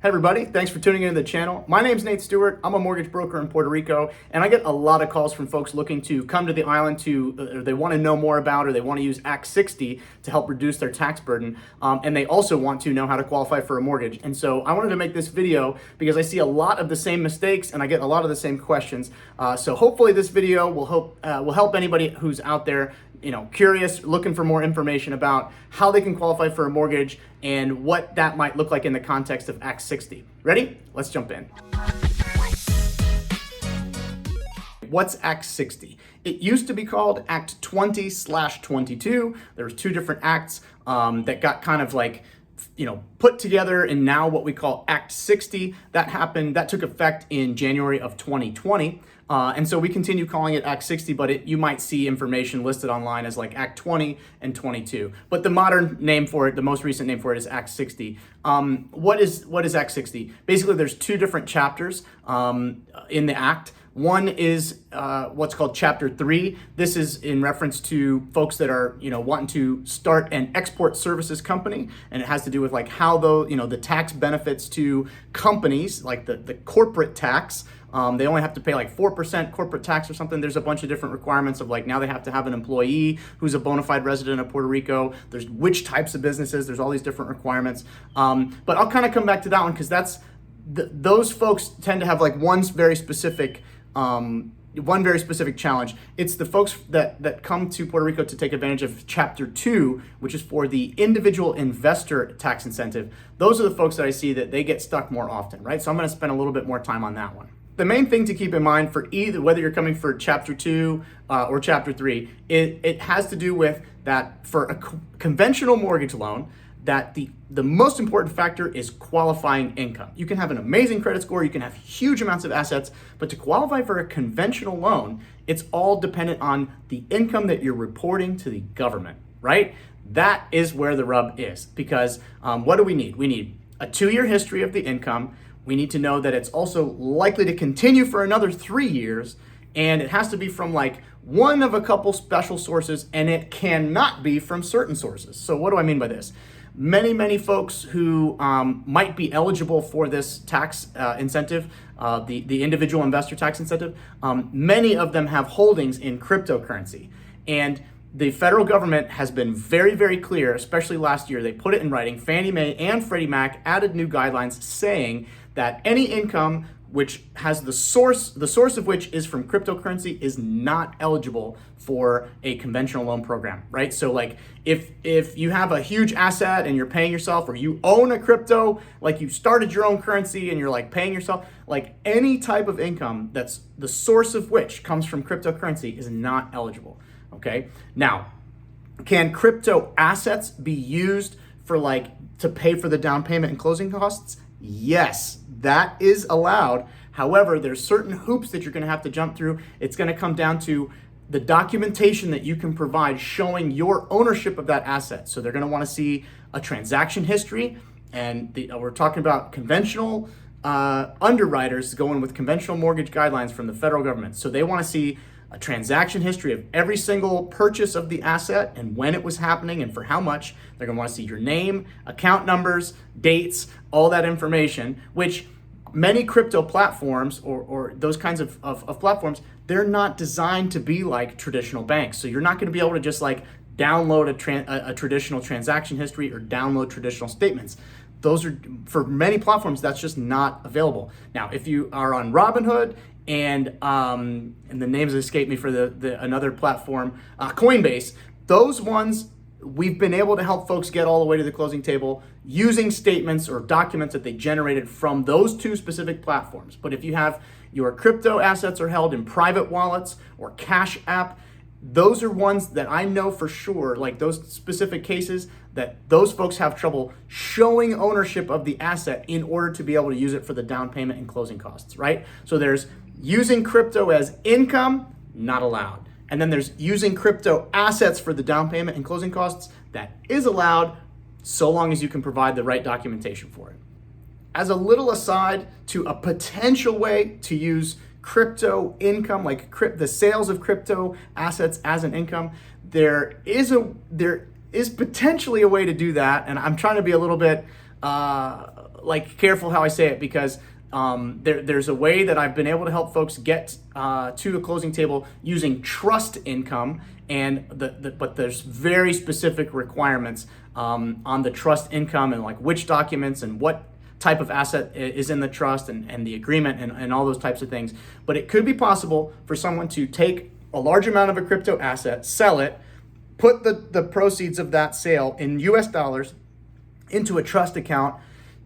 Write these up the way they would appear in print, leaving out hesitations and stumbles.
Hey everybody, thanks for tuning into the channel. My name's Nate Stewart. I'm a mortgage broker in Puerto Rico, and I get a lot of calls from folks looking to come to the island or they want to know more about, or they want to use Act 60 to help reduce their tax burden, and they also want to know how to qualify for a mortgage. And so I wanted to make this video because I see a lot of the same mistakes and I get a lot of the same questions. So hopefully this video will help anybody who's out there curious, looking for more information about how they can qualify for a mortgage and what that might look like in the context of Act 60. Ready? Let's jump in. What's Act 60? It used to be called Act 20/22. There was two different acts that got kind of like put together, and now what we call Act 60. That took effect in January of 2020. And so we continue calling it Act 60, but you might see information listed online as like Act 20 and 22. But the modern name for it, the most recent name for it is Act 60. What is Act 60? Basically, there's two different chapters in the Act. One is what's called Chapter 3. This is in reference to folks that are wanting to start an export services company, and it has to do with like how the tax benefits to companies, like the corporate tax. They only have to pay like 4% corporate tax or something. There's a bunch of different requirements of like now they have to have an employee who's a bona fide resident of Puerto Rico. There's which types of businesses. There's all these different requirements. But I'll kind of come back to that one because those folks tend to have like one very specific challenge. It's the folks that come to Puerto Rico to take advantage of Chapter 2, which is for the individual investor tax incentive. Those are the folks that I see that they get stuck more often, right? So I'm going to spend a little bit more time on that one. The main thing to keep in mind for either, whether you're coming for Chapter 2 or Chapter 3, it has to do with that for a conventional mortgage loan, that the most important factor is qualifying income. You can have an amazing credit score, you can have huge amounts of assets, but to qualify for a conventional loan, it's all dependent on the income that you're reporting to the government, right? That is where the rub is, because what do we need? We need a 2-year history of the income. We need to know that it's also likely to continue for another 3 years, and it has to be from like one of a couple special sources, and it cannot be from certain sources. So what do I mean by this? Many folks who might be eligible for this tax incentive, the individual investor tax incentive, many of them have holdings in cryptocurrency. And the federal government has been very, very clear, especially last year. They put it in writing. Fannie Mae and Freddie Mac added new guidelines saying that any income which has the source of which is from cryptocurrency is not eligible for a conventional loan program, right? So like if you have a huge asset and you're paying yourself, or you own a crypto, like you started your own currency and you're like paying yourself, like any type of income that's the source of which comes from cryptocurrency is not eligible, okay? Now, can crypto assets be used for to pay for the down payment and closing costs? Yes, that is allowed. However, there's certain hoops that you're going to have to jump through. It's going to come down to the documentation that you can provide showing your ownership of that asset. So they're going to want to see a transaction history, and we're talking about conventional underwriters going with conventional mortgage guidelines from the federal government. So they want to see a transaction history of every single purchase of the asset and when it was happening and for how much. They're going to want to see your name, account numbers, dates, all that information, which many crypto platforms or those kinds of platforms, they're not designed to be like traditional banks. So you're not going to be able to just like download a traditional transaction history or download traditional statements. Those are, for many platforms, that's just not available. Now, if you are on Robinhood and the names escape me for another platform, Coinbase, those ones, we've been able to help folks get all the way to the closing table using statements or documents that they generated from those two specific platforms. But if you have your crypto assets are held in private wallets or Cash App, those are ones that I know for sure, like those specific cases, that those folks have trouble showing ownership of the asset in order to be able to use it for the down payment and closing costs, right? So there's using crypto as income, not allowed. And then there's using crypto assets for the down payment and closing costs, that is allowed so long as you can provide the right documentation for it. As a little aside to a potential way to use crypto income, like the sales of crypto assets as an income, there is potentially a way to do that, and I'm trying to be a little bit like careful how I say it, because there's a way that I've been able to help folks get to a closing table using trust income, and but there's very specific requirements on the trust income, and like which documents and what type of asset is in the trust, and the agreement, and all those types of things. But it could be possible for someone to take a large amount of a crypto asset, sell it, put the proceeds of that sale in US dollars into a trust account,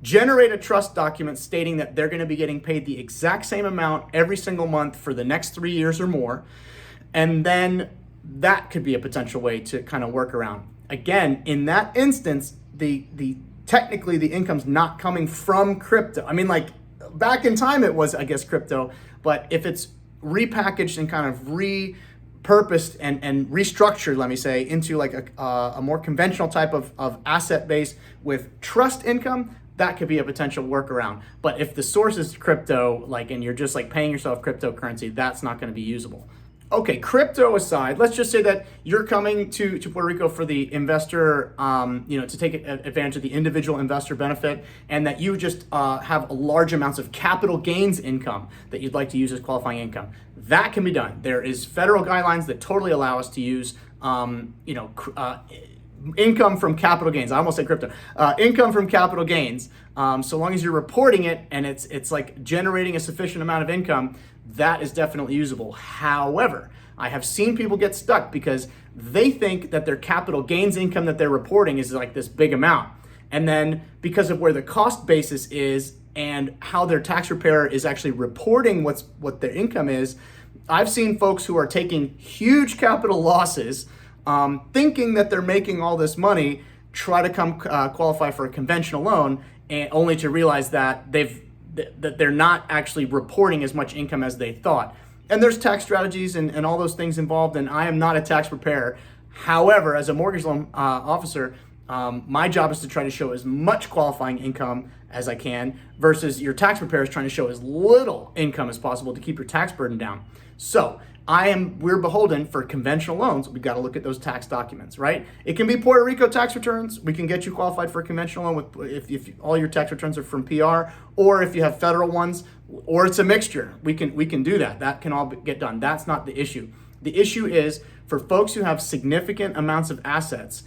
generate a trust document stating that they're going to be getting paid the exact same amount every single month for the next 3 years or more. And then that could be a potential way to kind of work around. Again, in that instance, the technically the income's not coming from crypto. I mean, like back in time it was, I guess, crypto, but if it's repackaged and kind of repurposed and restructured, let me say, into like a more conventional type of asset base with trust income, that could be a potential workaround. But if the source is crypto, like, and you're just like paying yourself cryptocurrency, that's not going to be usable. Okay, crypto aside, let's just say that you're coming to Puerto Rico for the investor, to take advantage of the individual investor benefit, and that you just have large amounts of capital gains income that you'd like to use as qualifying income. That can be done. There is federal guidelines that totally allow us to use, income from capital gains. I almost said crypto. Income from capital gains. So long as you're reporting it and it's like generating a sufficient amount of income, that is definitely usable. However, I have seen people get stuck because they think that their capital gains income that they're reporting is like this big amount. And then because of where the cost basis is and how their tax preparer is actually reporting what their income is, I've seen folks who are taking huge capital losses, thinking that they're making all this money, try to come qualify for a conventional loan, and only to realize that they're not actually reporting as much income as they thought. And there's tax strategies and all those things involved, and I am not a tax preparer. However, as a mortgage loan officer, my job is to try to show as much qualifying income as I can, versus your tax preparer is trying to show as little income as possible to keep your tax burden down. So we're beholden for conventional loans. We got to look at those tax documents, right? It can be Puerto Rico tax returns. We can get you qualified for a conventional loan if all your tax returns are from PR, or if you have federal ones, or it's a mixture. We can do that. That can all get done. That's not the issue. The issue is for folks who have significant amounts of assets,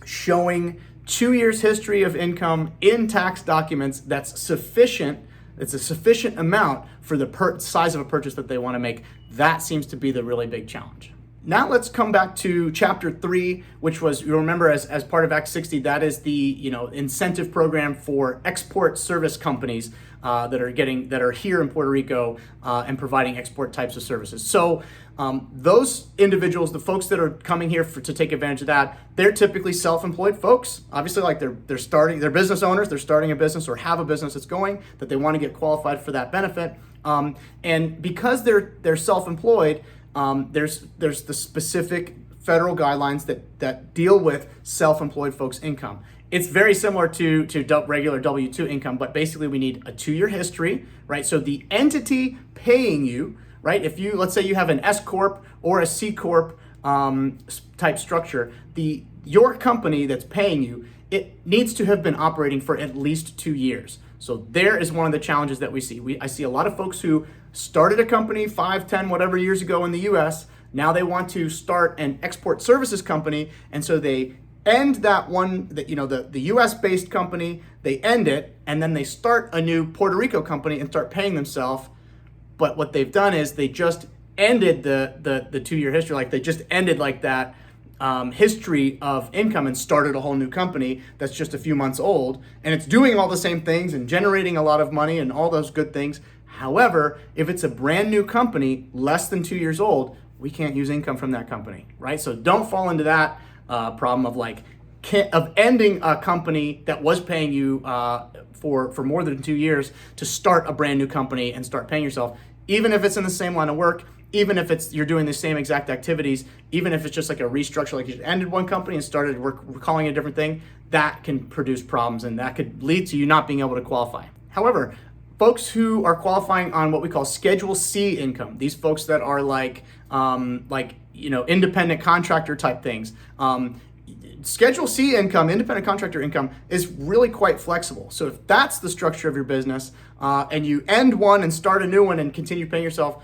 showing 2 years history of income in tax documents that's sufficient. It's a sufficient amount for the size of a purchase that they want to make. That seems to be the really big challenge. Now let's come back to Chapter 3, which was, you remember, as part of Act 60, that is the incentive program for export service companies that are here in Puerto Rico and providing export types of services. So those individuals, the folks that are coming here to take advantage of that, they're typically self-employed folks. Obviously, like they're business owners, they're starting a business or have a business that's going, that they want to get qualified for that benefit. And because they're self-employed, there's the specific federal guidelines that deal with self-employed folks' income. It's very similar to regular W-2 income, but basically we need a 2-year history, right? So the entity paying you, right? If let's say you have an S Corp or a C Corp type structure, your company that's paying you, it needs to have been operating for at least 2 years. So there is one of the challenges that we see. I see a lot of folks who started a company 5, 10, whatever years ago in the US. Now they want to start an export services company, and so they end that one, the US based company, they end it, and then they start a new Puerto Rico company and start paying themselves. But what they've done is they just ended the 2-year history, like they just ended like that history of income and started a whole new company that's just a few months old, and it's doing all the same things and generating a lot of money and all those good things. However, if it's a brand new company, less than 2 years old, we can't use income from that company, right? So don't fall into that problem of ending a company that was paying you for more than 2 years to start a brand new company and start paying yourself, even if it's in the same line of work, even if you're doing the same exact activities, even if it's just like a restructure, like you ended one company and started calling it a different thing, that can produce problems, and that could lead to you not being able to qualify. However, folks who are qualifying on what we call Schedule C income, these folks that are independent contractor type things, Schedule C income, independent contractor income, is really quite flexible. So if that's the structure of your business, and you end one and start a new one and continue paying yourself,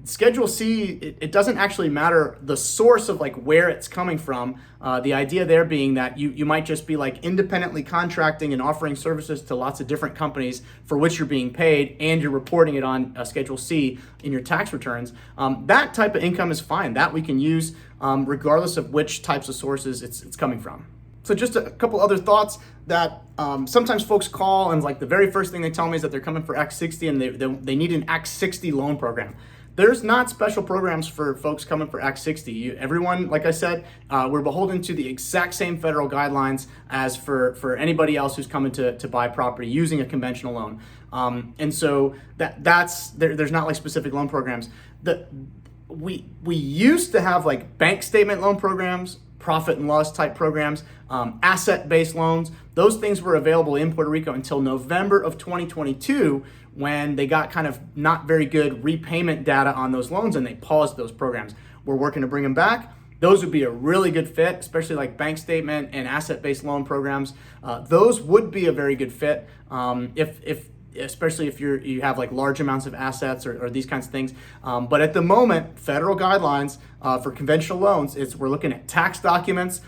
Schedule C, it doesn't actually matter the source of like where it's coming from. The idea there being that you might just be like independently contracting and offering services to lots of different companies for which you're being paid, and you're reporting it on Schedule C in your tax returns. That type of income is fine. That we can use regardless of which types of sources it's coming from. So just a couple other thoughts that sometimes folks call and like the very first thing they tell me is that they're coming for Act 60 and they need an Act 60 loan program. There's not special programs for folks coming for Act 60. Everyone, like I said, we're beholden to the exact same federal guidelines as for anybody else who's coming to buy property using a conventional loan. And so there's not like specific loan programs. We used to have like bank statement loan programs, profit and loss type programs, asset-based loans. Those things were available in Puerto Rico until November of 2022, when they got kind of not very good repayment data on those loans and they paused those programs. We're working to bring them back. Those would be a really good fit, especially like bank statement and asset-based loan programs. Those would be a very good fit especially if you have like large amounts of assets or these kinds of things. But at the moment, federal guidelines for conventional loans, we're looking at tax documents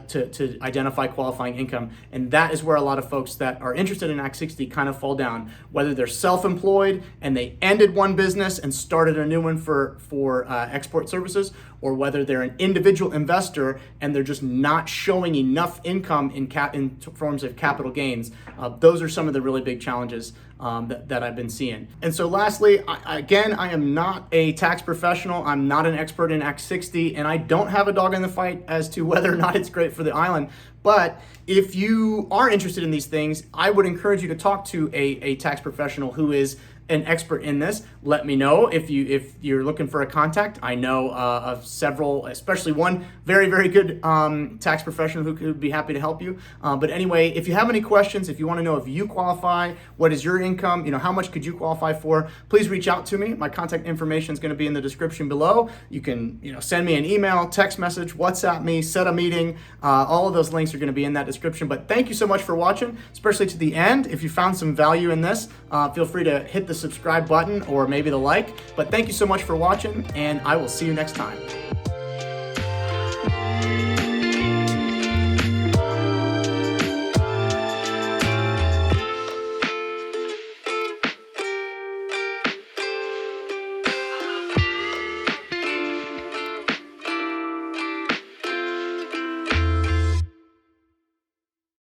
to identify qualifying income. And that is where a lot of folks that are interested in Act 60 kind of fall down, whether they're self-employed and they ended one business and started a new one for export services, or whether they're an individual investor and they're just not showing enough income in forms of capital gains. Those are some of the really big challenges that I've been seeing. And so lastly, I am not a tax professional. I'm not an expert in Act 60, and I don't have a dog in the fight as to whether or not it's great for the island. But if you are interested in these things, I would encourage you to talk to a tax professional who is an expert in this. Let me know if you're looking for a contact. I know of several, especially one very, very good tax professional who could be happy to help you. But anyway, if you have any questions, if you want to know if you qualify, what is your income, how much could you qualify for, please reach out to me. My contact information is going to be in the description below. You can send me an email, text message, WhatsApp me, set a meeting. All of those links are going to be in that description. But thank you so much for watching, especially to the end. If you found some value in this, feel free to hit the subscribe button or maybe the like. But thank you so much for watching, and I will see you next time.